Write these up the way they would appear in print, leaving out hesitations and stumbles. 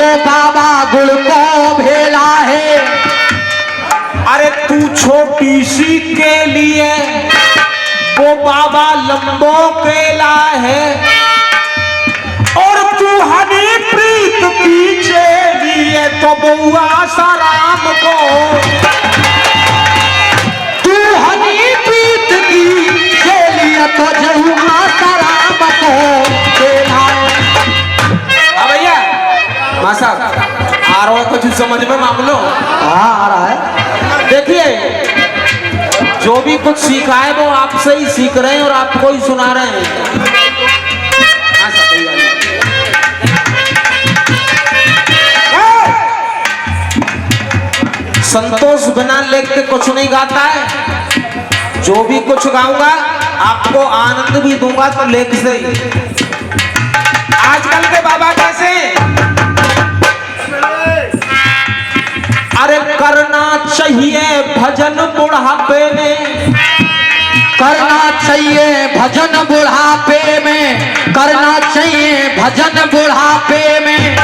वो बाबा गुड़ को भेला है। अरे तू छोटी सी के लिए वो बाबा लंबो केला है, और तू हनी प्रीत पीछे लिए तो बउआ साराम को। तू हनी प्रीत की के लिए तो जहुआ साराम को भेला है। भैया मासा आ रहा है कुछ समझ में मामलो? हाँ आ रहा है। देखिए जो भी कुछ सीखा है वो आपसे ही सीख रहे हैं और आपको ही सुना रहे हैं। संतोष बिना लेख के कुछ नहीं गाता है। जो भी कुछ गाऊंगा आपको आनंद भी दूंगा तो लेख से ही। आजकल के बाबा कैसे अरे करना चाहिए भजन बुढ़ापे में, करना चाहिए भजन बुढ़ापे में, करना चाहिए भजन बुढ़ापे में।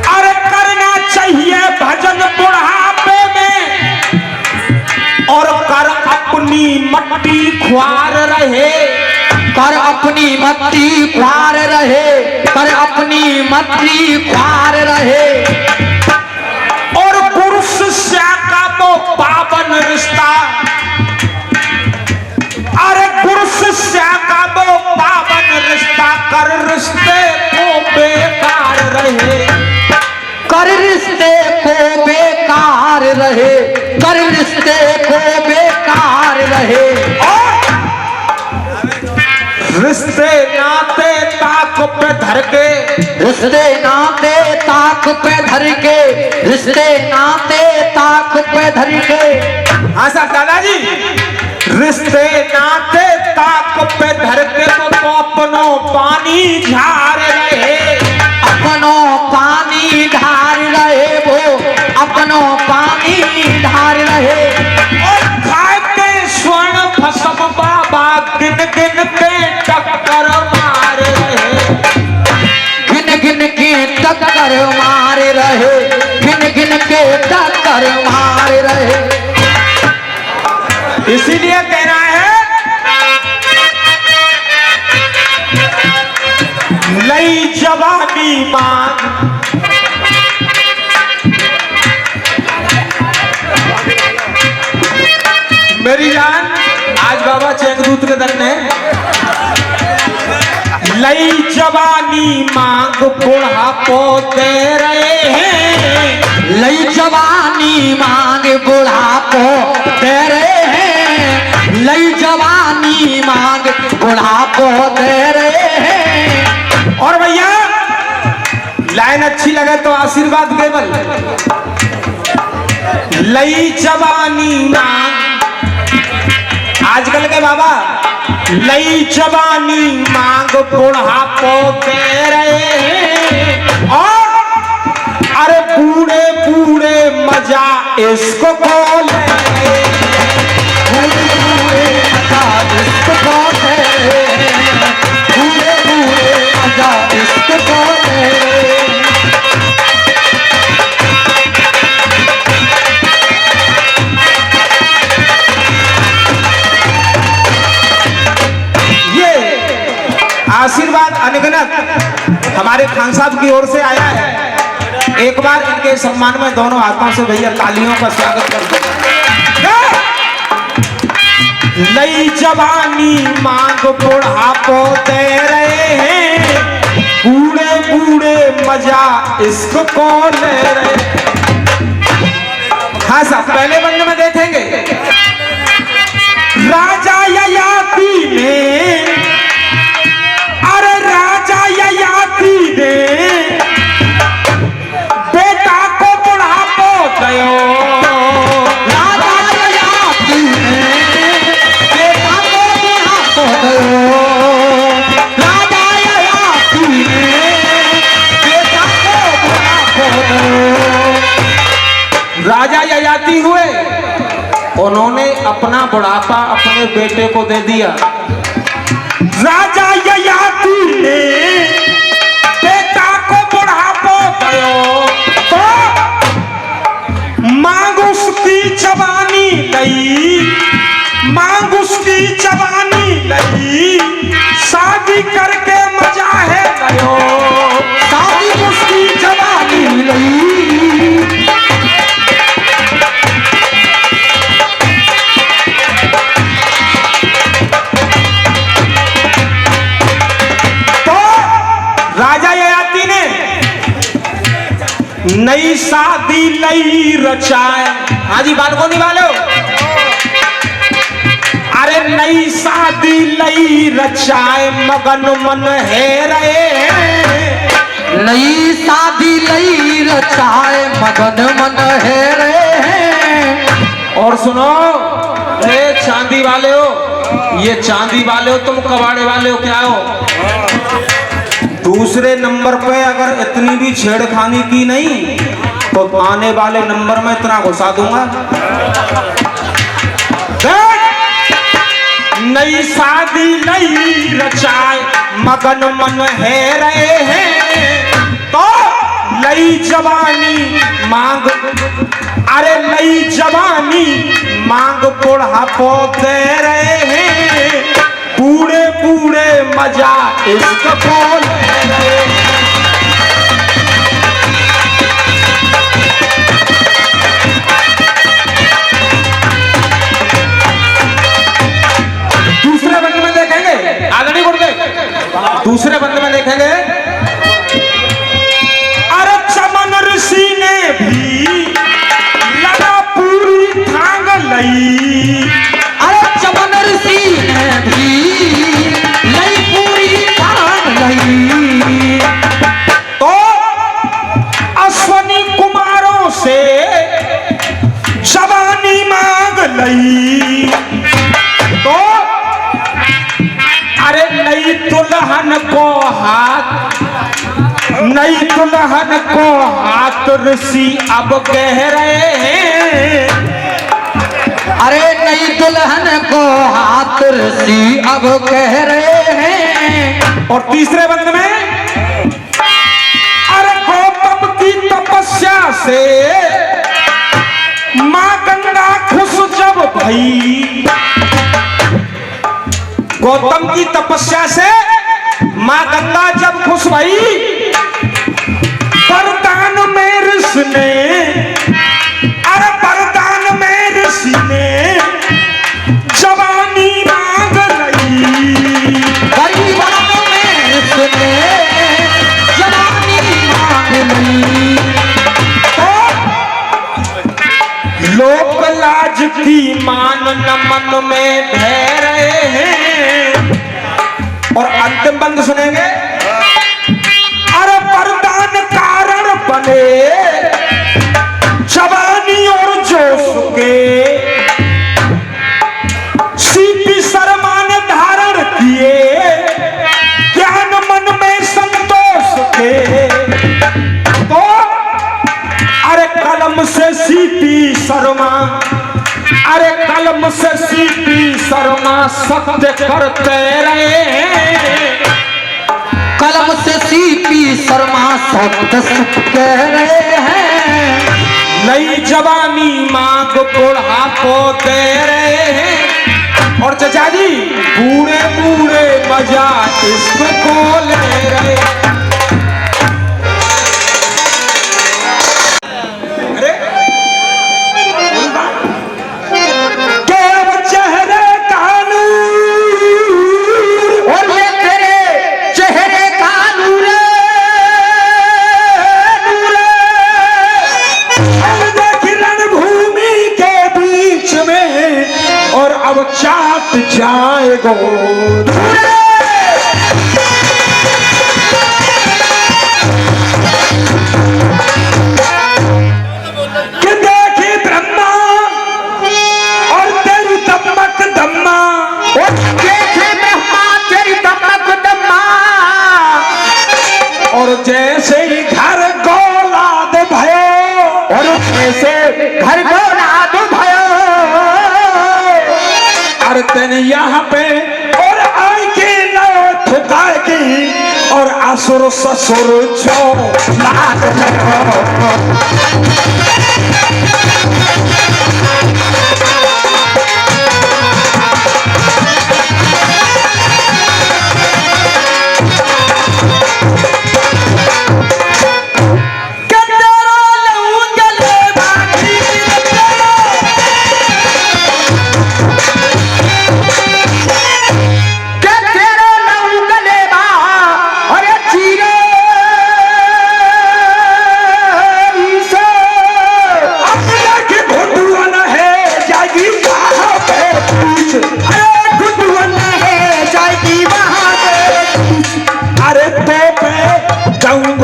अरे करना चाहिए भजन बुढ़ापे में, और कर अपनी मट्टी ख्वार रहे, कर अपनी मट्टी ख्वार रहे, कर अपनी मट्टी ख्वार रहे। और गुरु शिष्य का वो पावन रिश्ता, अरे गुरु शिष्य का वो पावन रिश्ता, कर रिश्ते को बेकार रहे, कर रिश्ते को बेकार रहे, कर रिश्ते को बेकार रहे। और रिश्ते नाते ताक पे धर के, रिश्ते नाते ताक पे धर के, रिश्ते नाते ताक पे धर के। हाँ साहब दादाजी, रिश्ते नाते ताक पे धर के तो अपनो पानी झार रहे, अपनो पानी ढार रहे, वो अपनो पानी ढार रहे। और खाए के स्वर्ण भस्म बाबा गिन गिन के टक्कर मार रहे, गिन गिन के टक्कर मार रहे, गिन गिन के टक्कर मार रहे। इसीलिए कहना है लई जवानी मांग, मेरी जान आज बाबा चैकदूत के दर ने लई जवानी मांग बुढ़ापो दे रहे हैं, लई जवानी मांग बुढ़ापो दे रहे हैं, लई जवानी मांग बुढ़ापो दे रहे हैं। और भैया लाइन अच्छी लगे तो आशीर्वाद केवल लई जवानी मांग। आजकल के बाबा लई जवानी मांग बुढ़ापो दे रहे हैं, और अरे बूढ़े बूढ़े मजा इसको बोले, बूढ़े बूढ़े मजा इसको दे रहे हैं, बूढ़े बूढ़े मजा इसको दे रहे हैं। आशीर्वाद अनगिनत हमारे खान साहब की ओर से आया है। एक बार इनके सम्मान में दोनों हाथों से भैया तालियों का स्वागत कर दो। नई जवानी मांग बुढ़ापो दे रहे हैं, बूढ़े बूढ़े मजा इसको कौन ले रहे। हाँ साहब पहले बंद में देखेंगे राजा ययाति ने, अरे राजा ययाति ने बेटा को बुढ़ापो दयो, राजा ययाति ने बेटा को बुढ़ापो दयो, राजा ययाति ने बेटा को बुढ़ापो दयो। राजा ययाति हुए, उन्होंने अपना बुढ़ापा अपने बेटे को दे दिया। राजा ययाति ने बेटा को बुढ़ापो लई, मांग उसकी जवानी लई, शादी करके मजा है गयो, शादी उसकी जवानी लई। राजा ययाति ने नई शादी लई रचाए। हाँ जी बालकोनी वालो, अरे नई शादी लई रचाए, मगन मन है रहे हैं। नई शादी लई रचाए, मगन मन है रे। और सुनो, अरे चांदी वाले हो, ये चांदी वाले हो, तुम कबाड़े वाले हो, क्या हो? दूसरे नंबर पे अगर इतनी भी छेड़खानी की नहीं तो आने वाले नंबर में इतना घुसा दूंगा। नई शादी नई रचाए, मगन मन है रहे हैं, तो लई जवानी मांग, अरे लई जवानी मांग बुढ़ापो दे रहे हैं, बूढ़े बूढ़े मजा इसको बोल रहे हैं। दूसरे बंद में देखेंगे, आगे नहीं बढ़ते, दूसरे बंद में देखेंगे, अरे चमन ऋषि ने भी लगा पूरी थांग लई, अरे चमन ऋषि ने भी लई पूरी थांग लई। तो अश्वनी कुमारों से जवानी मांग लई, तो अरे नई दुल्हन को हाथ, नई दुल्हन को हाथ ऋषि अब कह रहे हैं। अरे नई दुल्हन को हाथ ऋषि अब कह रहे हैं। और तीसरे बंद में, अरे गौतम की तपस्या से मां गंगा खुश जब भई, गौतम की तपस्या से मां गंगा जब खुश भई, वरदान में ऋषि ने, अरे वरदान में ऋषि ने जवानी मांग लई, वरदान में ऋषि ने जवानी मांग लई। लोक लाज की मान न मन में भय रहे हैं। और अंतिम बंद सुनेंगे, अरे वरदान कारण बने जवानी और जोश के, सीपी शर्मा ने धारण किए ज्ञान मन में संतोष के, तो अरे कलम से सीपी शर्मा, अरे कलम से सीपी शर्मा सत्य करते रहे हैं। कलम से सीपी शर्मा सत्य कह रहे हैं। नई जवानी मांग बुढ़ापो दे रहे हैं। और चचा जी बूढ़े बूढ़े मजा इसको ले रहे हैं। चाट जाएगा कि देखी ब्रह्मा और तेरी दमक दम्मा, और देखे ब्रह्मा तेरी दमक दम्मा, और जैसे ही घर गोलाद भयो, और जैसे घर गोलाद भयो, और तेन यहाँ पे और आई की नौ ठुकाए की, और असुर ससुर जो लाग भयो।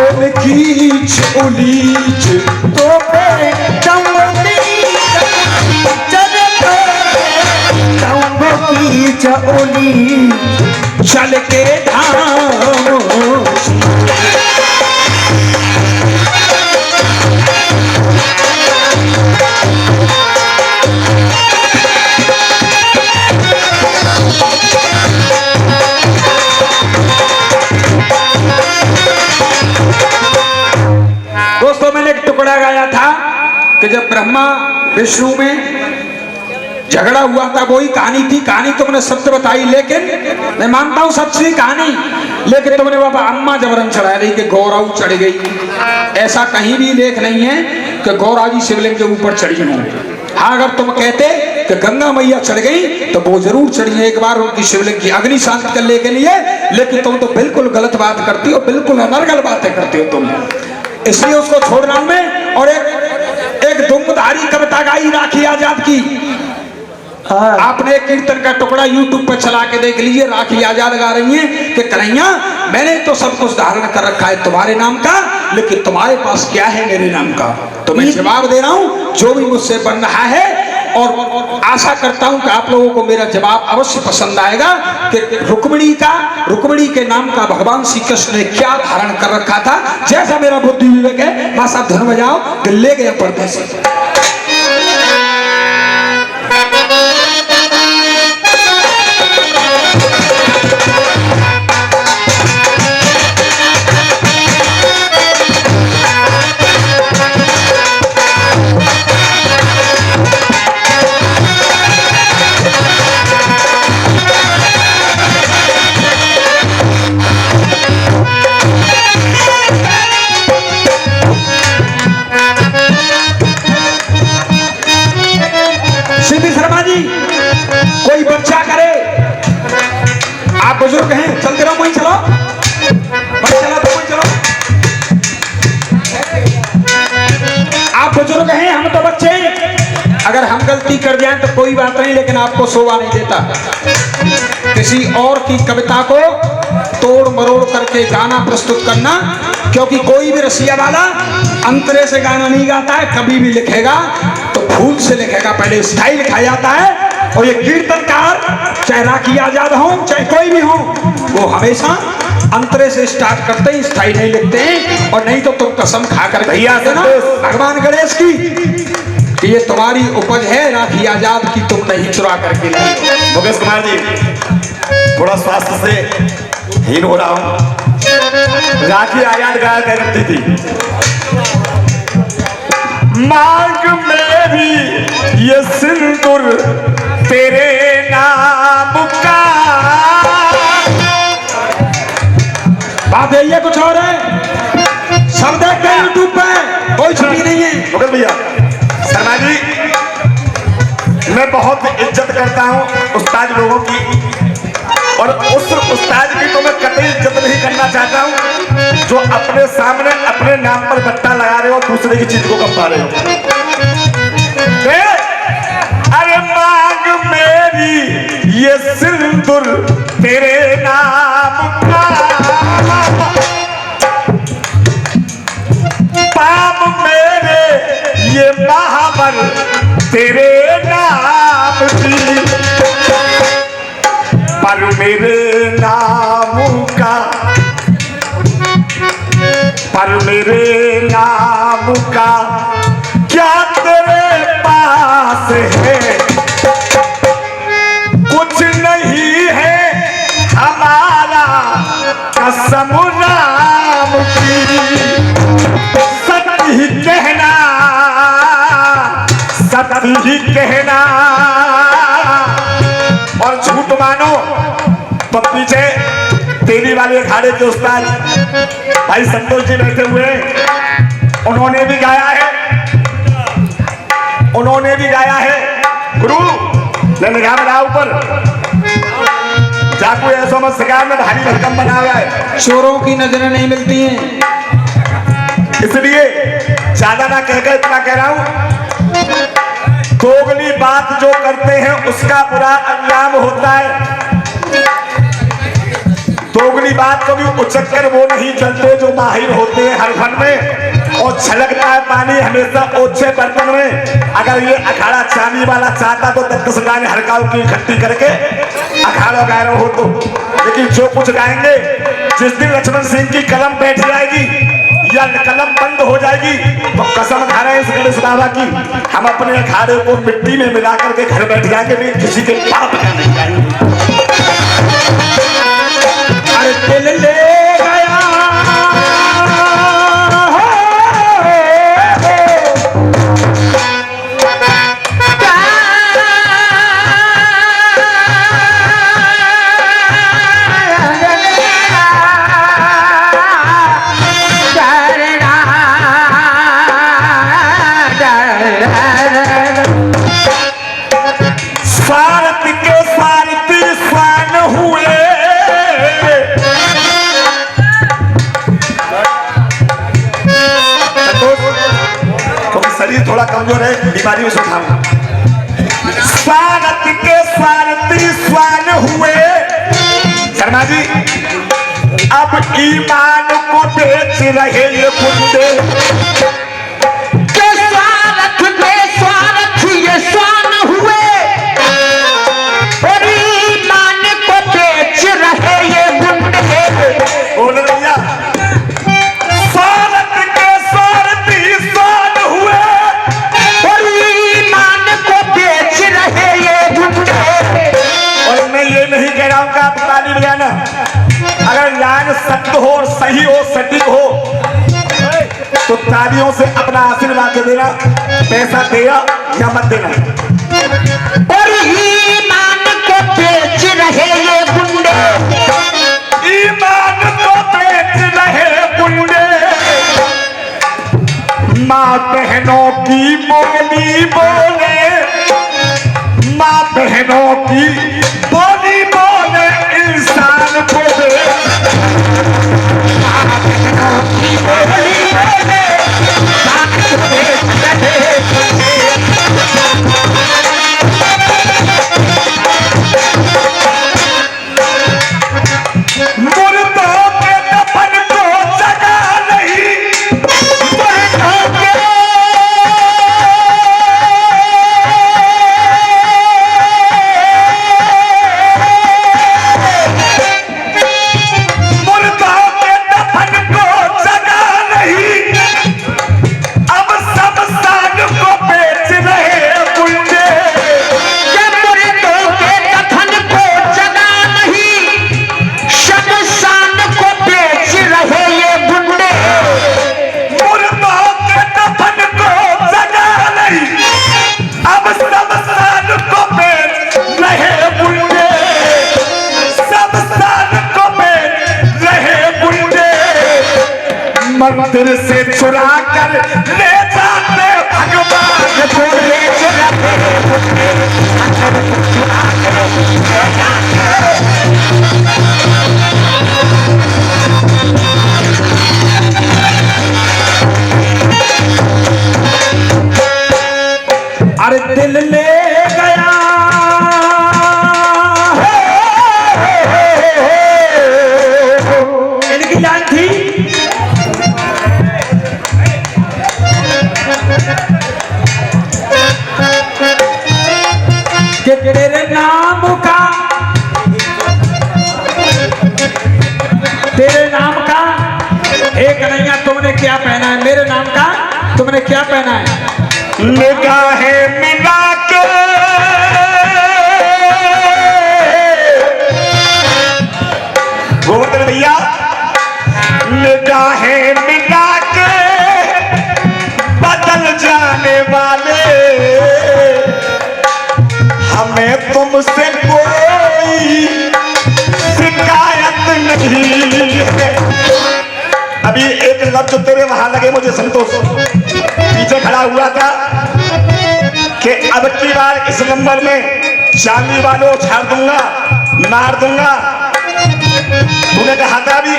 बोल कीच उलीच तो पे चमकी चौली चल के धाम दोस्तों, मैंने एक टुकड़ा गाया था कि जब ब्रह्मा विष्णु में झगड़ा हुआ था, वही कहानी थी। कहानी तुमने सत्य बताई, लेकिन मैं मानता हूं सच्ची कहानी, लेकिन तुमने बाबा अम्मा जबरन चढ़ा रही कि गौराऊ चढ़ गई। ऐसा कहीं भी लेख नहीं है कि गौरा जी शिवलिंग के ऊपर चढ़ी हो। हाँ, अगर तुम कहते कि गंगा मैया चढ़ गई तो वो जरूर चढ़ी है एक बार उनकी शिवलिंग की अग्नि शांत करने के लिए, लेकिन तुम तो बिल्कुल गलत बात करती हो, बिल्कुल अनर्गल बातें करती हो तुम। इसलिए उसको छोड़ रहा हूं मैं। और एक दुमधारी कविता गाई राखी आजाद की। आपने एक कीर्तन का टुकड़ा YouTube पर चला के देख लीजिए। राखी आजाद गा रही है कि कन्हैया, मैंने तो सब कुछ धारण कर रखा है तुम्हारे नाम का, लेकिन तुम्हारे पास क्या है मेरे नाम का? तो मैं जवाब दे रहा हूं जो भी मुझसे बन रहा है, और आशा करता हूं कि आप लोगों को मेरा जवाब अवश्य पसंद आएगा कि रुक्मिणी के नाम का भगवान श्री कृष्ण ने क्या धारण कर रखा था। जैसा मेरा बुद्धि विवेक है, बस आप धन बजाओ कि ले गए पर्दे से। कोई बच्चा करे, आप बुजुर्ग हैं, चलते रहो, वहीं चलो, वहीं चलो, तो वहीं चलो। आप बुजुर्ग हैं, हम तो बच्चे हैं। अगर हम गलती कर जाएं तो कोई बात नहीं, लेकिन आपको शोभा नहीं देता किसी और की कविता को तोड़ मरोड़ करके गाना प्रस्तुत करना, क्योंकि कोई भी रसिया वाला अंतरे से गाना नहीं गाता है। कभी भी लिखेगा तो फूल से लिखेगा, पहले स्टाइल लिखा जाता है। और ये कीर्तनकार चाहे राखी आजाद हो चाहे कोई भी हो, वो हमेशा अंतरे से स्टार्ट करते हैं, स्टाइल नहीं लिखते हैं। और नहीं तो तुम कसम खा कर भैया देना भगवान गणेश की कि ये तुम्हारी उपज है राखी आजाद की, तुम नहीं चुरा करके लाई। मुकेश कुमार जी, थोड़ा स्वास्थ्य से हीन हो रहा हूं। राखी आजाद गाया करती थी, मांग मेरी ये सिंदूर तेरे नाम का। बात है ये कुछ और है, सब देखते हैं यूट्यूब पे, कोई छुट्टी नहीं है। मुकेश भैया, शर्मा जी, मैं बहुत इज्जत करता हूं उस्ताद लोगों की, और उस उस्ताद की तो मैं कतई इज्जत नहीं करना चाहता हूं जो अपने सामने अपने नाम पर बट्टा लगा रहे हो, दूसरे की चीज को कंपा रहे हो। अरे मांग मेरी ये सिंदूर तेरे नाम का, पाप मेरे ये महावर तेरे नाम की, पर मेरे नाम का, पर मेरे नाम का क्या तेरे पास है? कुछ नहीं है हमारा कसम नाम की, सच ही कहना, सच ही कहना, और झूठ मानो तो पीछे तेली वाले अखाड़े के उस्ताद भाई संतोष जी बैठे हुए, उन्होंने भी गाया है, उन्होंने भी गाया है। गुरु ललघाम ऊपर जाकू ऐसा मत शिकार में भारी भरकम बना हुआ है, चोरों की नजरें नहीं मिलती हैं, इसलिए ज्यादा ना कहकर इतना कह रहा हूं, दोगली बात जो करते हैं उसका बुरा अंजाम होता है। दोगली बात को भी उचक्कर वो नहीं चलते जो माहिर होते हैं हर फन में, और छलकता है पानी हमेशा ओछे बर्तन में। अगर ये अखाड़ा चांदी वाला चाहता तो 10 गाने हड़काओं की इकट्ठी करके अखाड़ा गा रहे हो तो, लेकिन जो कुछ गाएंगे जिस दिन लक्ष्मण सिंह की कलम बैठ जाएगी या कलम बंद हो जाएगी तो कसम खा रहे हैं इस गणेश बाबा की, हम अपने अखाड़े को मिट्टी में मिला करके घर बैठ जाएंगे, नहीं किसी के पाप का नहीं जाएंगे। अरे दिल ले गया स्वार्थ के स्वार्थी स्वान हुए, शरीर थोड़ा कमजोर है, बीमारियों से उठाऊंगा। स्वार्थ के स्वार्थी स्वान हुए, शर्मा जी अब ईमान को बेच रहे ये कुत्ते, स्वार्थ बेस्वार्थ ये स्वान हुए और ईमान को बेच रहे ये गुंडे। बोल भैया स्वार्थ के स्वार्थी स्वान हुए और ईमान को बेच रहे ये गुंडे। और मैं ये नहीं कह रहा हूं कि आप ताली बजाना, अगर लाइन सत्य हो और सही हो सटीक हो तो तालियों से अपना आशीर्वाद दे देना, पैसा देना या मत देना। और ईमान को बेच रहे ये गुंडे, ईमान को बेच रहे गुंडे, माँ बहनों की बोली बोले, माँ बहनों की बोली बोले इंसान को दे, मुर्दों के दफन को जगा नहीं, मुर्दों के मुर्दों के दफन को जगा नहीं, अब सब साल को बेच रहे गुंडे, मुर्दों के दफन को जगा नहीं, शमशान को बेच रहे ये गुंडे। मुर्दों के दफन को जगा नहीं, अब सब साल को बेच रहे गुंडे, सब साल को बेच रहे गुंडे, मंदिर से चुरा कर ले जाते भगवान को बेच रहे गुंडे, चुरा कर ले जाते। अरे दिल ले गया इनकी लाइन थी कि तेरे नाम का, तेरे नाम का हे कन्हैया तुमने क्या पहना है, मेरे नाम का तुमने क्या पहना है। निगाहें मिला के गोवर्धन भैया, निगाहें मिला के बदल जाने वाले, हमें तुमसे कोई शिकायत नहीं है। अभी एक लफ्ज तेरे वहां लगे मुझे संतोष, पीछे खड़ा हुआ था कि अब की बार इस नंबर में चांदी वालों छाड़ दूंगा, मार दूंगा। तूने कहा था भी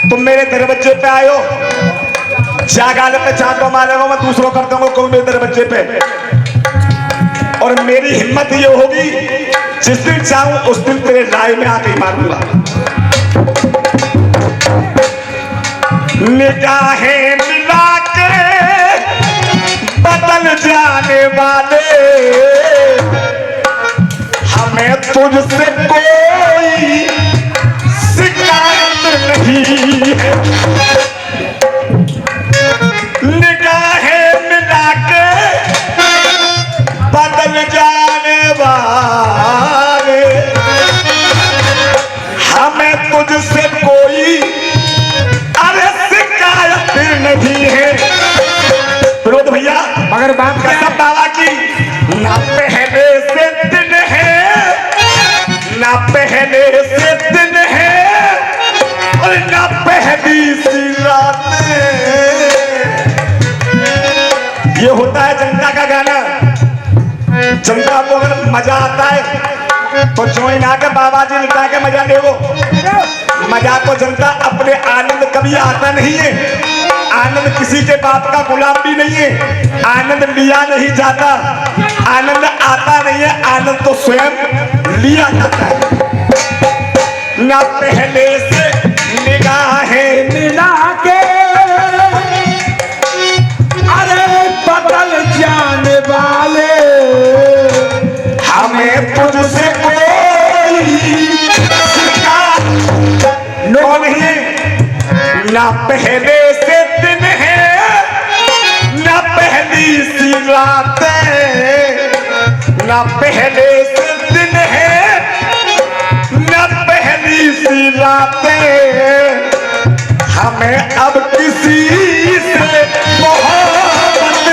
तुम मेरे दरवाजे पे आयो, जागाल पे चाटो मारेगा मैं दूसरों कर दूंगा कोई मेरे दरवाजे पे। और मेरी हिम्मत ये होगी जिस दिन चाहूं उस दिन तेरे राय में आके मारूंगा। निगाहें मिला के बदल जाने वाले, हमें तुझसे कोई शिकायत नहीं है। निगाहें मिला के बदल जाने वाले, हमें तुझसे कोई अरे शिकायत नहीं है। विनोद भैया मगर बात क्या कसम बाबा की, ना पहले से दिन है, ना पहले से दिन है, और ना पहली सी रात। ये होता है जनता का गाना। जनता को अगर मजा आता है तो ज्वाइन आके बाबा जी लिखा के मजा लेगो। मजा तो जनता अपने आनंद कभी आता नहीं है। आनंद किसी के बाप का गुलाम भी नहीं है। आनंद लिया नहीं जाता, आनंद आता नहीं है, आनंद तो स्वयं लिया जाता है। ना पहले से निगाहें मिला के अरे बदल जाने वाले, हमें तुझसे कोई शिकायत नहीं है। ना पहले से दिन है, ना पहली सी रात, ना पहले से दिन है, ना पहली सी रात। हमें अब किसी से मोहब्बत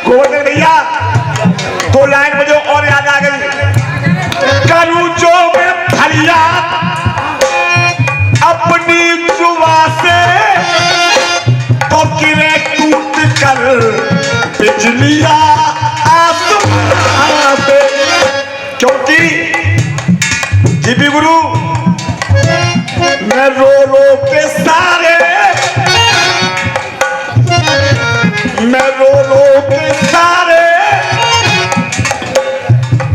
गोवर्धन भैया, दो लाइन मुझे और याद आ गई। करूं जो मैं फरियाद अपनी जुबा से, तो गिरे टूट कर बिजलियां आसमां पे। क्योंकि जीवी गुरु मैं रो रो के सारे, मैं रो रो के सारे,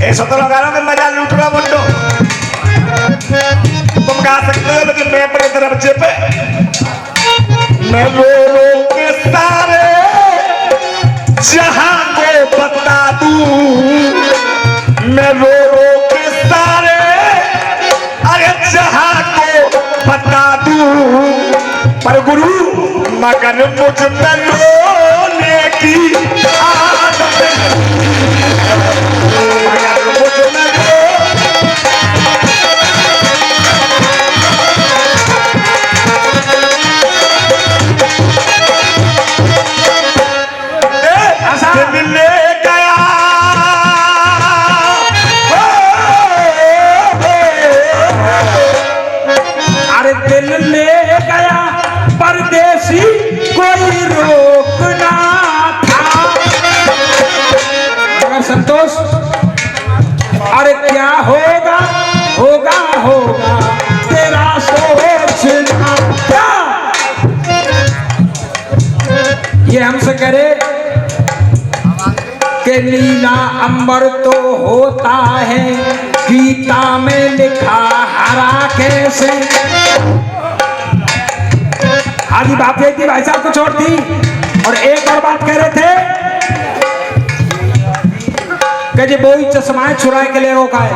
ऐसा तो लगा रहा मैं मजा लूट रहा मुंडो। तुम गा सकते हो लेकिन मैं अपने दरवाजे पे, मैं रो रो के सारे जहां को बता दूं, मैं रो रो के सारे अरे जहां को बता दूं। पर गुरु मगर मुझ में रोने की आदत है, मगर मुझ में दिल ले गया, अरे दिल ले गया परदेसी, कोई रोकना था। मगर संतोष, अरे क्या होगा होगा होगा तेरा सोचना क्या। ये हमसे करे कि नीला अंबर तो होता है, गीता में लिखा हरा कैसे। आधी बात ये थी, भाई साहब कुछ और थी। और एक और बात कह रहे थे कि जी वही चश्माएं चुराए के लिए रोका है।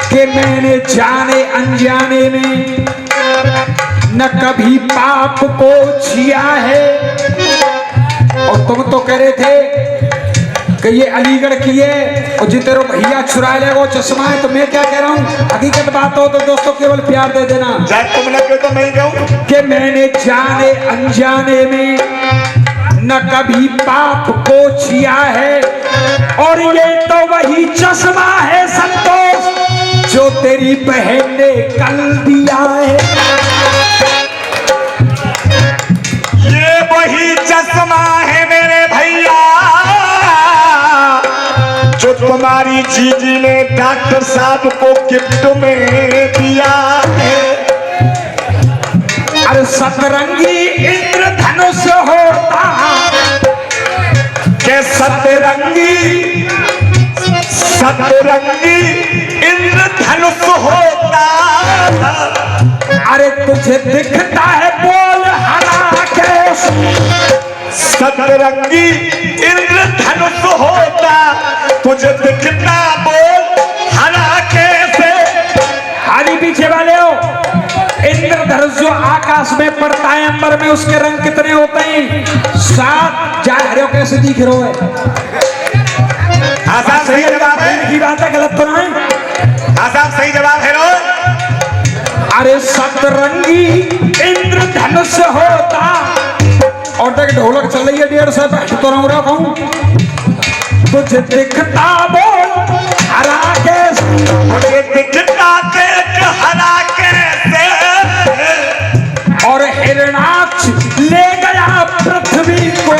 कि मैंने जाने अनजाने में न कभी पाप को छिया है। और तुम तो कह रहे थे कि ये अलीगढ़ की है और जितने भैया चुरा ले वो चश्मा है। तो मैं क्या कह रहा हूँ, हकीकत बात हो तो दोस्तों केवल प्यार दे देना। तुमने क्यों तो नहीं कहूं कि मैंने जाने अनजाने में न कभी पाप को छिया है, और ये तो वही चश्मा है संतोष जो तेरी बहन ने कल दिया है। ये वही चश्मा है मेरे भैया जो तुम्हारी जीजी ने डॉक्टर साहब को गिफ्ट में दिया है। अरे सतरंगी इंद्रधनुष होता के सतरंगी सतरंगी इंद्रधनुष होता। अरे तुझे दिखता है बोल हरा केस, सतरंगी इंद्रधनुष होता, तुझे दिखता बोल हरा कैसे। हारी पीछे वाले हो, इंद्रधनुष जो आकाश में पड़ता है अंबर में, उसके रंग कितने होते हैं? 7। जा रहे हो कैसे दिख रहे हो? आसान सही जवाब है, की बात है, गलत तो नहीं। आसान सही जवाब है रो। अरे सतरंगी इंद्रधनुष होता, और तक ढोलक चल रही है 150 पे तो रहा हूं। तुझे दिखता बोल हरा कैसे, मुझे दिखता देख हरा कैसे। और हिरणाक्ष ले गया पृथ्वी को,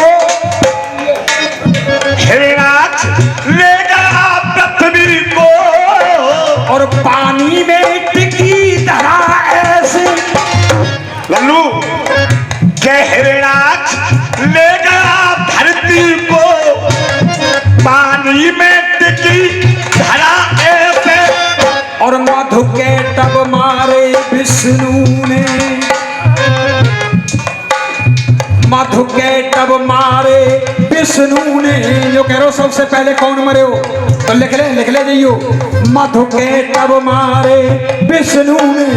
हिरणाक्ष ले गया पृथ्वी को, और पानी में टिकी धरा ऐसे। लल्लू के हिरणाक्ष ले गया धरती को, पानी में टिकी धरा ऐसे। और मधु के टब मारे विष्णु ने, मधु के टब मारे विष्णु ने। जो कह रहे हो सबसे पहले कौन मरे हो, तो लिख ले जाइयो। मधु के टब मारे विष्णु ने,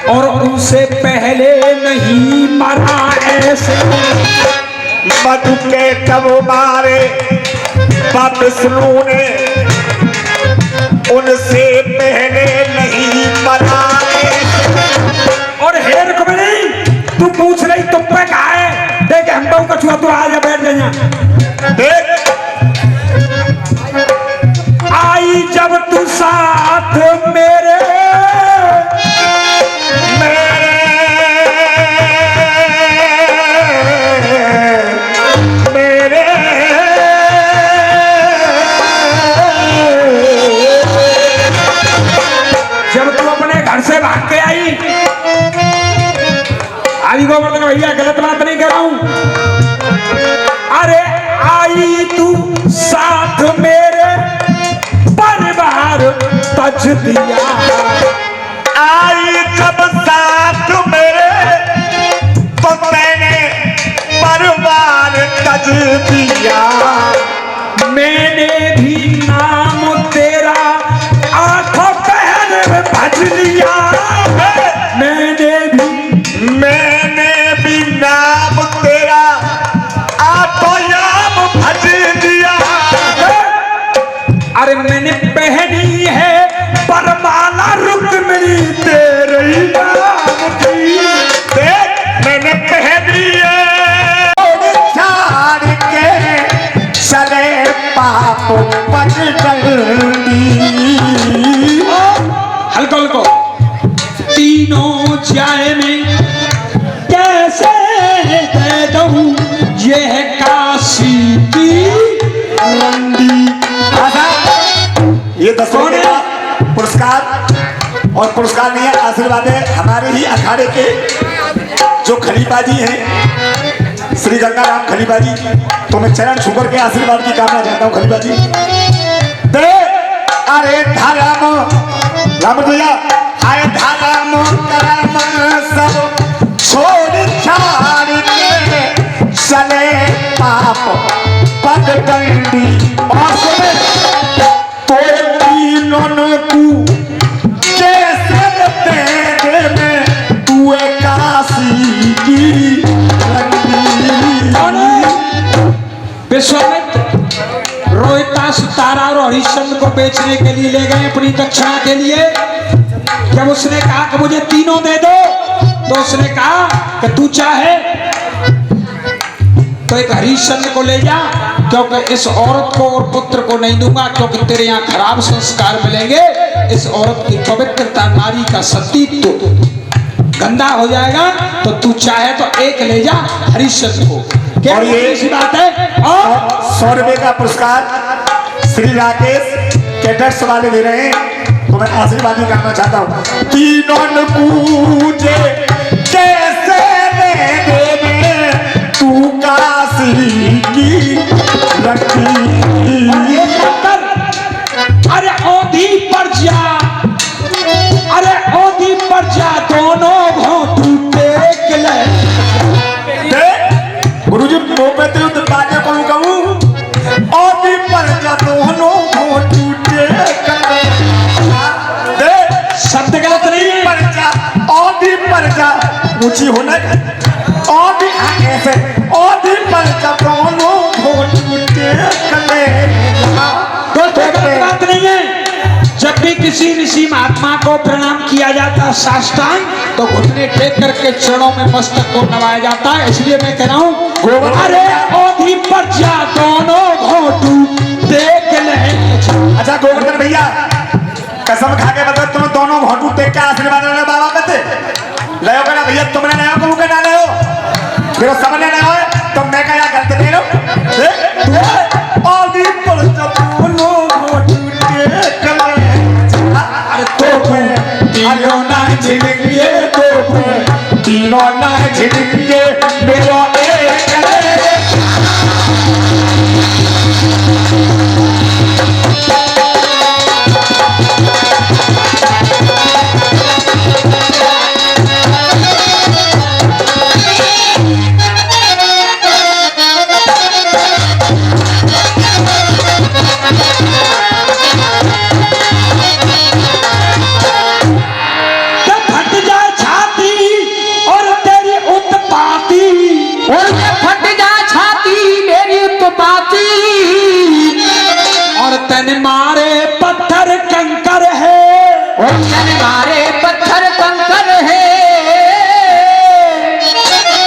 और उनसे पहले नहीं मरा ऐसे। मधु के तब मारे विष्णु ने, उनसे पहले नहीं मरा। और हेर को भी नहीं, तू पूछ रही तुम पे कहा है? देख हम बहु कछुआ, तू आ जा बैठ जा। देख आई जब तू साथ मेरे, मेरे मेरे जब तू अपने घर से भाग के आई। आई गोवर्धन भैया गलत बात नहीं कर रहा हूं। अरे आई तू साथ मेरे, परिवार तज दिया। आई जब साथ मेरे, तो मैंने परिवार तज दिया। मैंने भी नाम तेरा आंखों पहन में भज लिया। मैंने भी नाम तेरा आठों याम भज दिया। अरे मैंने पहनी है परमाला रुक्मिणी तेरी नाम की। देख मैंने पहनी है छाड़ के चले पाप पगडंडी। हल्को हल्को तीनों जाए में कैसे दे दूं ये है काशी की रंडी। ये 10 रुपए का पुरस्कार, और पुरस्कार नहीं है, आशीर्वाद है हमारे ही अखाड़े के जो खलीफा जी हैं, श्री गंगाराम खलीफा जी। तो मैं चरण छूकर के आशीर्वाद की कामना चाहता हूँ खलीफा जी। दे अरे धर्म राम भैया, आए धर्म कर्म सब छोड़ छाड़ के चले पाप पगडंडी। और सुने तो तीनों को कैसे तेरे में तू काशी की रंडी। विश्वामित्र रोहितास, तारा और हरिश्चंद्र को बेचने के लिए ले गए अपनी दक्षिणा के लिए। जब उसने कहा कि मुझे तीनों दे दो, तो उसने कहा कि तू चाहे तो एक हरिश्चंद्र को ले जा, क्योंकि इस औरत को और पुत्र को नहीं दूंगा, क्योंकि तेरे यहाँ खराब संस्कार मिलेंगे। इस औरत की पवित्रता, नारी का सतीत्व गंदा हो जाएगा। तो तू चाहे तो एक ले जा हरिश्चंद्र को। क्या और ये ऐसी बात है? और 100 रुपए का पुरस्कार श्री राकेश कैटर्स वाले दे रहे हैं। तो मैं आशीर्वाद ही करना चाहता हूँ। तीनों पूजे कैसे देवे तू काशी की लकी। अरे ओधी पर जा, अरे ओधी पर जा, दोनों घोटू टेक ले। गुरुजी मुंह पे तो बाजे कहूँ ओधी पर जा, दोनों घोटू टेक ले। शब्द गलत नहीं है। पर जा, ओधी पर जा, ऊंची होना ओधी ऐसे, ओधी पर जा, दोनों घोटू टेक ले। दोस्तों गलत बात नहीं है। जब भी किसी ऋषि महात्मा को प्रणाम किया जाता है साष्टांग, तो घुटने टेक करके चरणों में मस्तक को नवाया जाता है। इसलिए मैं कह रहा हूँ, अरे ओधी पर जा, दोनों घोटू टेक ले। अच्छा गोवर्धन भैया, कसम खा के बताओ, तुम दोनों घोटू टेक के आशीर्वाद लेना बाबा कहते ले ना भैया, तुमने नया कहूँ के ना ले हो, फिर समझ ना हो तो मैं क्या गलत दे रहा हूँ। ओधी पर जा, दोनों घोटू टेक ले। अरे तो तीनों ना झिड़के, तो तीनों ना झिड़के, मेरा एक मारे पत्थर कंकर है, मारे पत्थर कंकर है,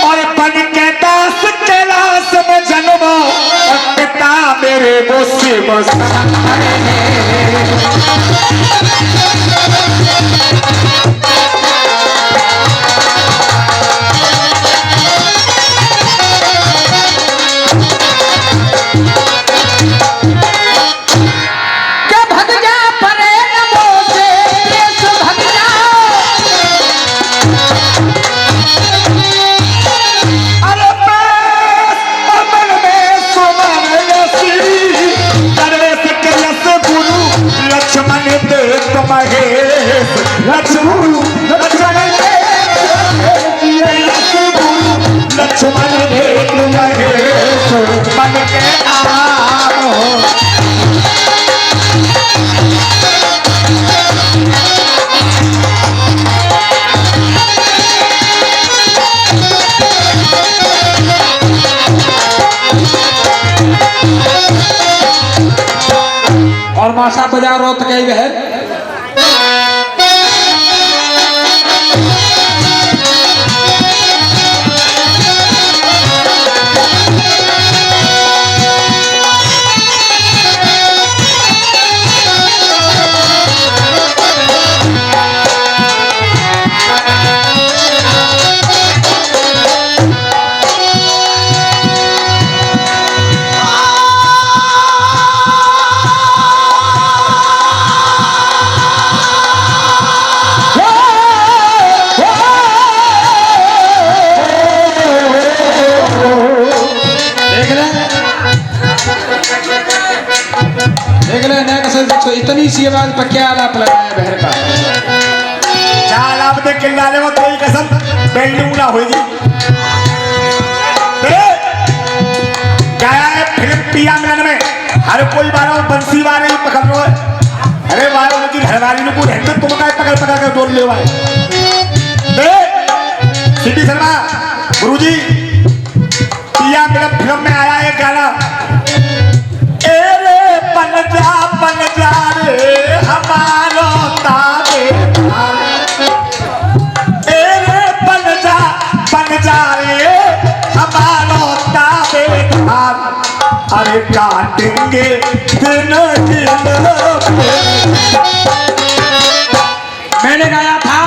और बन के दास कैलाश में जन्म, और पिता मेरे मुझसे बस और माशा बाजार रोत गई है। इतनी सी आवाज पर क्या आलाप लगाया बहर का। चाल आप देख के लाले में कोई कसम बेल्लू ना होगी। गाया है फिल्म पिया मिलन में, हर कोई बारो बंसी वाले ही पकड़ लो। अरे बारो उनकी घरवाली को हेलमेट तुम का पकड़ पकड़ कर डोल ले वाले। सीपी शर्मा गुरुजी, पिया मिलन फिल्म में आया है गाना, बन जा रे हमारो ताबे, बन जा रे हमारो ताबे, अरे काटेंगे दिन मैंने गाया था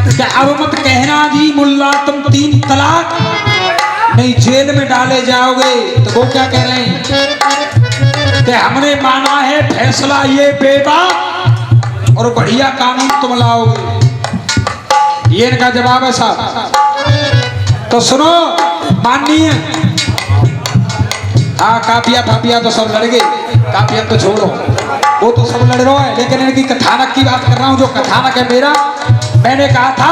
कि अब मत कहना जी मुल्ला तुम 3 तलाक नहीं जेल में डाले जाओगे। तो वो क्या कह रहे हैं कि हमने माना है फैसला ये बेबा और बढ़िया कानून तुम लाओगे। ये इनका जवाब है साहब। तो सुनो माननीय, हाँ कापिया फापिया तो सब लड़ गए, कापिया तो छोड़ो, वो तो सब लड़ रहा है, लेकिन इनकी कथानक की बात कर रहा हूँ। जो कथानक है मेरा, मैंने कहा था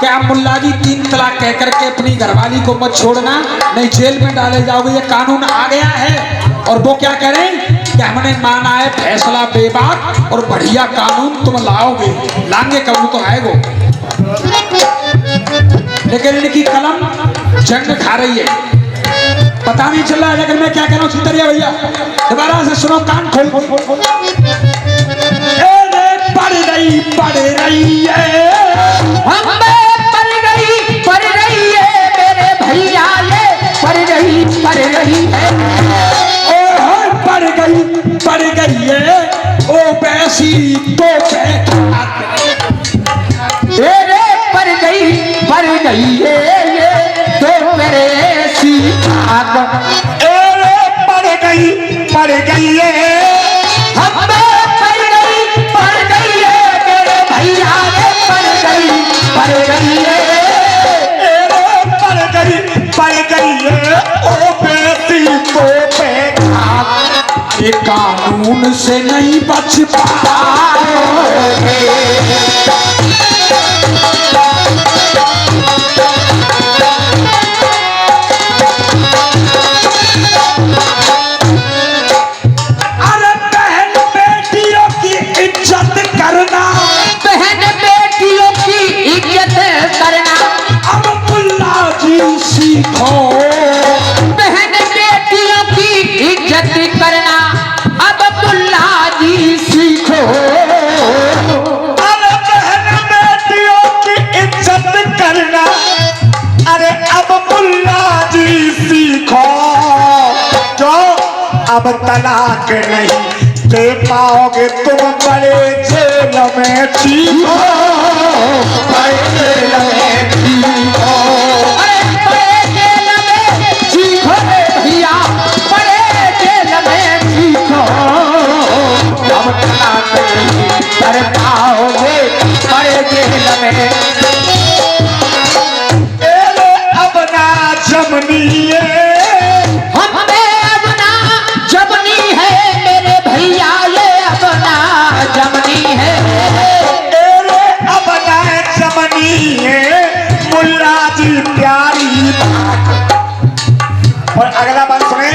कि आप मुल्ला जी 3 तलाक कह करके अपनी घरवाली को मत छोड़ना, नहीं जेल में डाले जाओगे। ये कानून आ गया है और वो क्या करें कि हमने माना है फैसला बेबाक और बढ़िया कानून तुम लाओगे, लाएंगे कब तो आएगो। लेकिन इनकी कलम जंग खा रही है, पता नहीं चल रहा है। लेकिन मैं क्या कह रहा हूँ सितरिया भैया, दोबारा से सुनो, कान खोल। पड़ रही है हमें पड़ रही है मेरे भैया, ये पड़ रही है। ओ पड़ गई है ओ पैसी तो तेरे पड़ गई है ये तो मेरे सी आग। पड़ गई है हमें पड़ गई है मेरे भैया, ये पड़ गई है। पड़ गई है ओ बेटी तो ये कानून से नहीं बच पाओगे। अरे बहन बेटियों की इज्जत करना, बहन बेटियों की इज्जत करना अब मुल्ला जी सीखो। बहन बेटियों की इज्जत करना अब मुल्ला जी सीखो। अरे बहन बेटियों की इज्जत करना, अरे अब मुल्ला जी सीखो। जो अब तलाक नहीं दे पाओगे तुम बड़े जेल में चीखो, बड़े जेल में चीखो। अरे बड़े जेल में सीखो रे भैया, बड़े जेल में सीखो। अब तलाक नहीं कर पाओगे बड़े जेल में। एले अब ना जमनीए, हमें अब ना जमनी है मेरे भैया, ये अब ना जमनी है। एले अब ना जमनीए, मुल्ला जी प्यारी बात। और अगला बात सुने,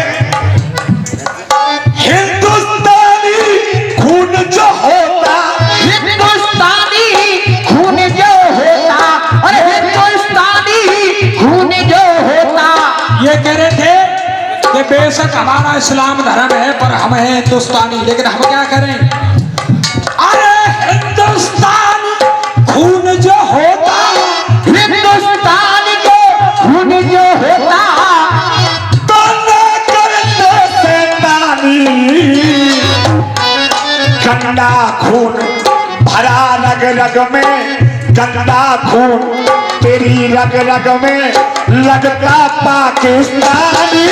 हिंदुस्तानी खून जो होता, हिंदुस्तानी खून जो होता, अरे हिंदुस्तानी खून जो होता। ये कह रहे थे कि बेशक हमारा इस्लाम धर्म है पर हम हैं हिंदुस्तानी, लेकिन हम क्या करें। अरे हिंदुस्तानी खून जो होता, हिंदुस्तानी को खून जो होता, तो न करते शैतानी। गंदा खून भरा रग रग में, गंदा खून तेरी रग रग में, लगता पाकिस्तानी,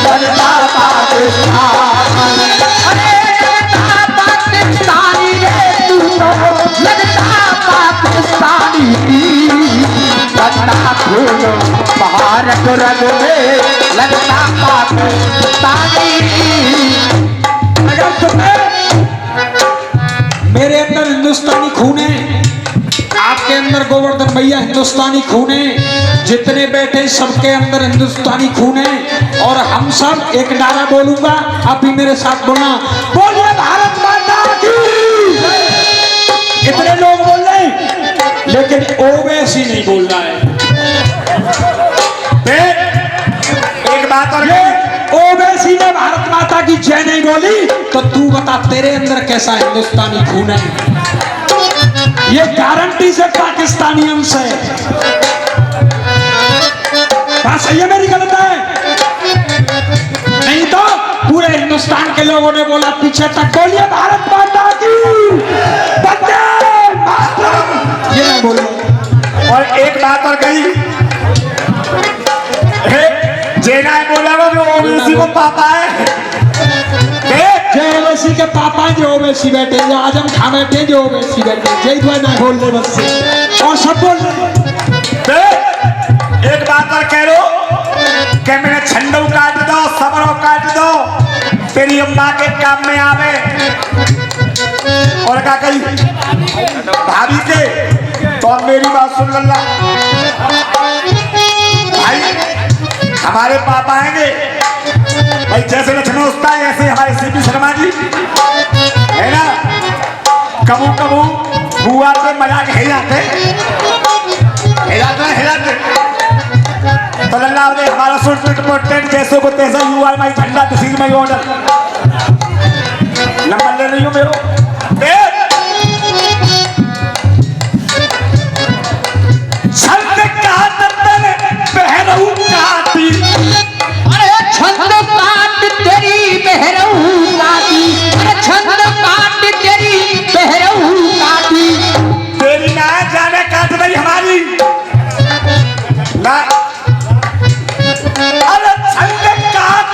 लगता पाकिस्तानी। अरे लगता पाकिस्तानी रे तू तो, लगता पाकिस्तानी। लगता खून भारत रग में, लगता पाकिस्तानी। अगर तुम्हें मेरे अंदर हिंदुस्तानी खून है, आपके अंदर गोवर्धन भैया हिंदुस्तानी खून है, जितने बैठे सबके अंदर हिंदुस्तानी खून है। और हम सब एक नारा बोलूंगा, आप भी मेरे साथ बोलना, बोलिए भारत माता की। इतने लोग बोल रहे हैं, लेकिन ओवैसी नहीं बोल रहा है। एक बात और ये ओवैसी ने भारत माता की जय नहीं बोली, तो तू बता तेरे अंदर कैसा हिंदुस्तानी खून है। ये गारंटी से पाकिस्तानी अंश है। बात सही है मेरी, गलत है? नहीं तो पूरे हिंदुस्तान के लोगों ने बोला पीछे तक, बोलिए भारत माता की, वंदे मातरम। ये नहीं बोले। और एक बात और कही, जेना बोला वो ओबीसी को पापा है। जय ओवैसी के पापा जो ओवैसी बैठे, या आजम खां बैठे जो ओवैसी बैठे, जय दुआ ना बोल दे बस से और सब बोल दे। एक बात और कह रो कि मैंने छंडू काट दो, सबरों काट दो, तेरी अम्मा के काम में आवे। और क्या कही भाभी के, तो अब मेरी बात सुन लल्ला भाई, हमारे पापा आएंगे भाई, जैसे लक्ष्मण उस्ता है ऐसे हमारे सीपी शर्मा जी है ना, कबू कबू बुआ से मजाक है जाते तो लल्ला ने हमारा सुल्टेंट जैसे को तैसा यू आर माई झंडा this is my order. Number ले रही हूँ मेरो छंद काट तेरे पहरऊ काटी, अरे छंद काट तेरी बहरऊ काटी, अरे छंद काट तेरी बहरऊ काटी, तेरी ना जाने काट रही हमारी ना। अरे छंद काट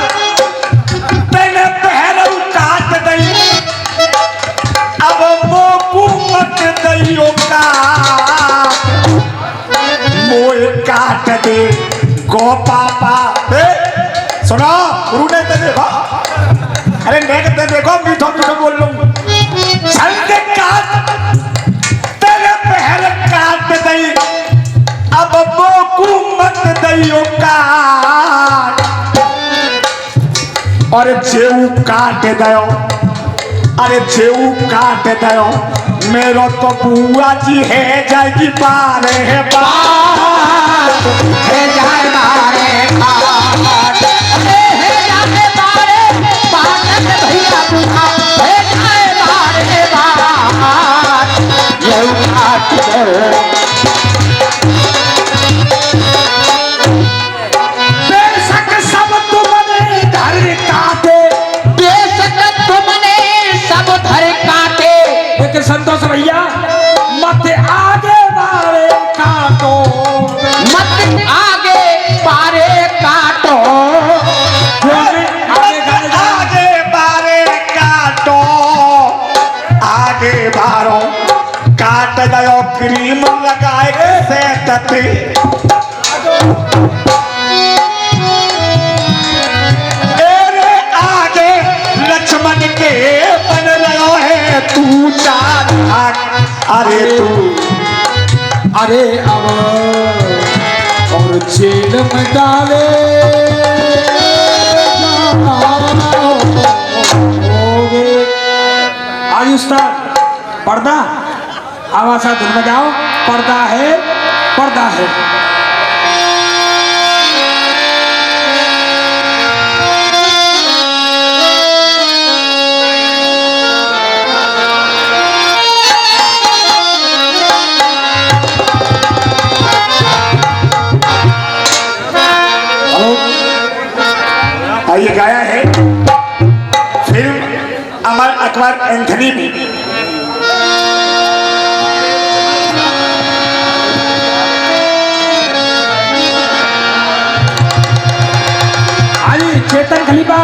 तेरे पहरऊ काट दई, अब मोकू मत दइयो का मोए काट दे गो पापा। सुनो गुरु ने तो देखो, अरे नेक तो देखो, मीठो मीठो बोल लूं। छंद काट तेरे पहर काट दई, अब मोकू मत दइयो काट, और जेऊ काट दयो, अरे जेऊ काट दयो मेरो तो बुआ जी है जाएगी बारे है बात, हे जाए बारे बात, अरे हे जाए बारे बात भैया बुआ, हे जाए बारे बात, ये काट दो। बेशक सब तुमने धर काटे, बेशक तुमने सब धर काटे, लेकिन संतोष भैया मत आगे बारे काटो, मत आगे बारे काटो, आगे बारे काटो, आगे बारो काट दयो क्रीम लगाए के से तते, तेरे आगे लक्ष्मण के बन रहो है तू चार भाग, अरे तू अरे अब और जेल में डाले आज उस्ताद पर्दा आवाज धुन में जाओ, पर्दा है पर्दा है। ये गाया है फिल्म अमर अकबर एंथनी में। अरे चेतन खलीफा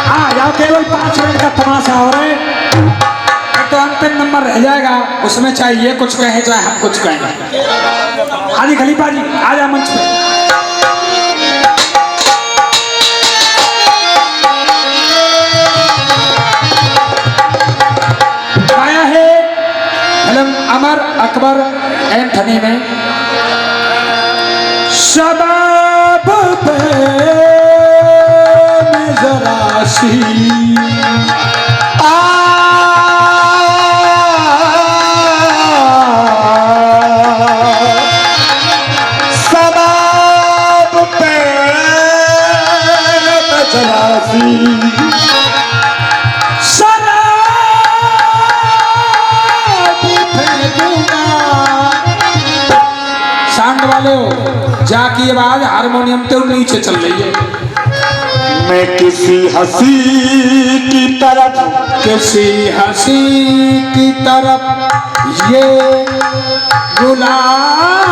हाँ जाओ, केवल 5 मिनट का तमाशा हो रहा है, तो अंतिम नंबर रह जाएगा, उसमें चाहे ये कुछ कहे चाहे हम कुछ कहें। हाजी खलीफा जी आ जाओ मंच पे। गाया है फिल्म अमर अकबर एंथनी में शबाब पे में जरा सी शबाब पे में जरा सी साउंड वाले हो जाकी आवाज हारमोनियम तो नीचे चल रही है। मैं किसी हंसी की तरफ, किसी हंसी की तरफ ये गुलाब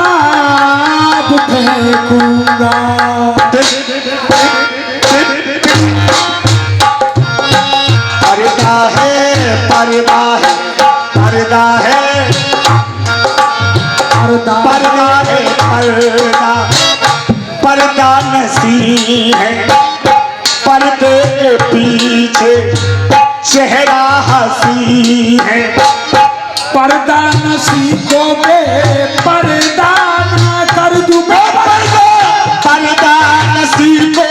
फेंकूंगा। पर्दा है पर्दा, पर्दा नसी है, पर्दे के पीछे चेहरा हंसी है। पर्दा नसी को पर्दा ना कर दूं, पर्दा नसी को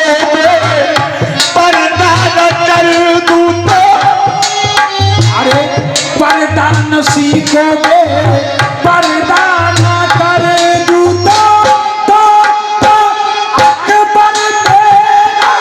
पर्दा न कर दूं तो, अरे पर्दा नसी को पर्दा ना कर दूं तो अकबर तेरा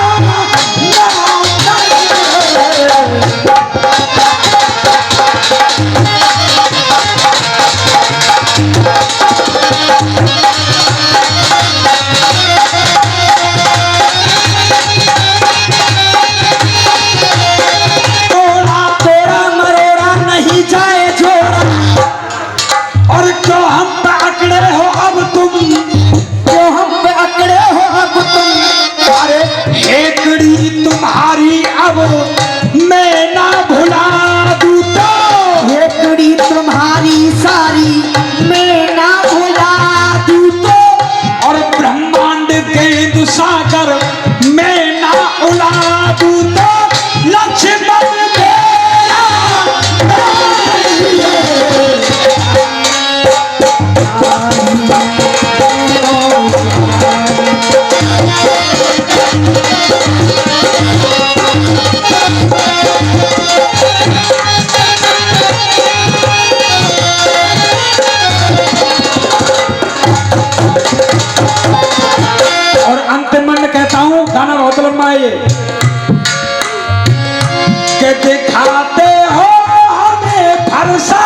तुम्हारी अब मैं ना भुला दूं तो, हेकड़ी तुम्हारी सारी मैं ना भुला दूं तो, और ब्रह्मांड के सागर मैं ना उड़ा दूं तो, लक्ष्मण मेरा गाना बहुत लंबा है ये, कि दिखाते हो हमें फरसा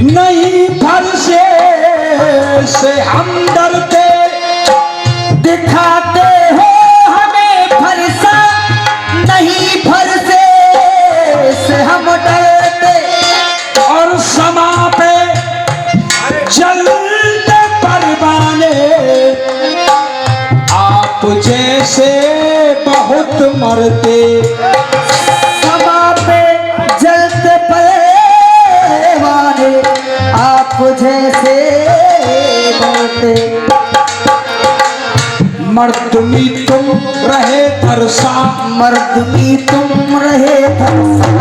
नहीं, फरसे से हम डरते, दिखाते हो हमें फरसा नहीं, फरसे से हम डरते, और समा पे जलते परवाने आप जैसे बहुत मरते, समा पे जलते परवाने आप जैसे मरते, मर्दमी तुम रहे तरसा, मर्दमी तुम रहे फरसा,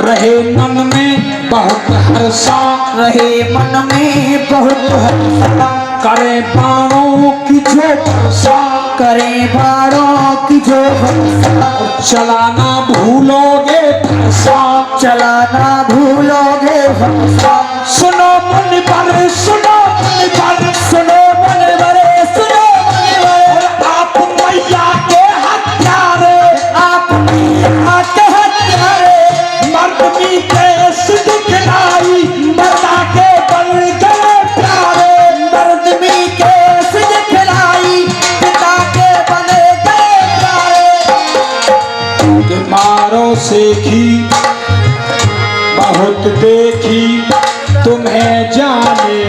रहे मन में बहुत हर्षा, रहे मन में बहुत हर्षा, करे बाणों की जो वर्षा, करे बाणों की जो वर्षा, चलाना भूलोगे फरसा, चलाना भूलोगे वर्षा। सुनो मन पर, सुनो मन पर, सुनो मन भरे, सुनो मन भरे, आप मैया के हत्यारे, आप मैया के हत्यारे, मर्दमी केस दिखलाई, मर्दा के बल गए प्यारे, मर्दमी के सिर खिलाई, पिता के बने गए प्यारे, कि मारो सीखी बहुत देखी तुम्हें जाने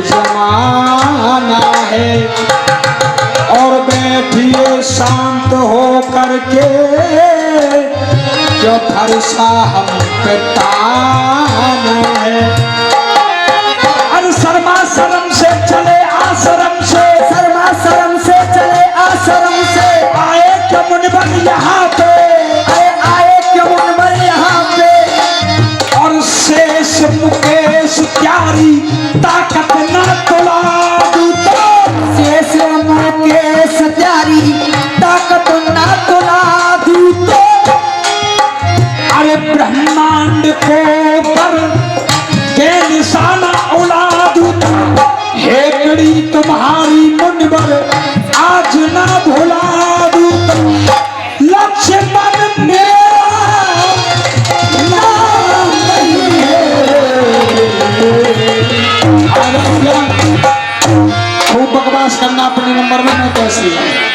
जमाना है, और बैठिए शांत हो करके जो फरसा हम पे ताना है। अरे शर्मा शर्म से चले आश्रम से, शर्मा शर्म से चले आश्रम से, आए कमुन बन यहाँ पे, आए क्यों मन यहाँ पे, और शेष मुकेश प्यारी ताकत न तुला दूं तो, शेष मुकेश प्यारी ताकत ना तुला दूं तो, अरे ब्रह्मांड को पर के निशाना उड़ा दूं तो, हेकड़ी तुम्हारी मुनबर आज ना भुला दूं तो, लक्ष्मण मेरा नाम नहीं है। खूब बकवास करना अपने नंबर में कैसी है।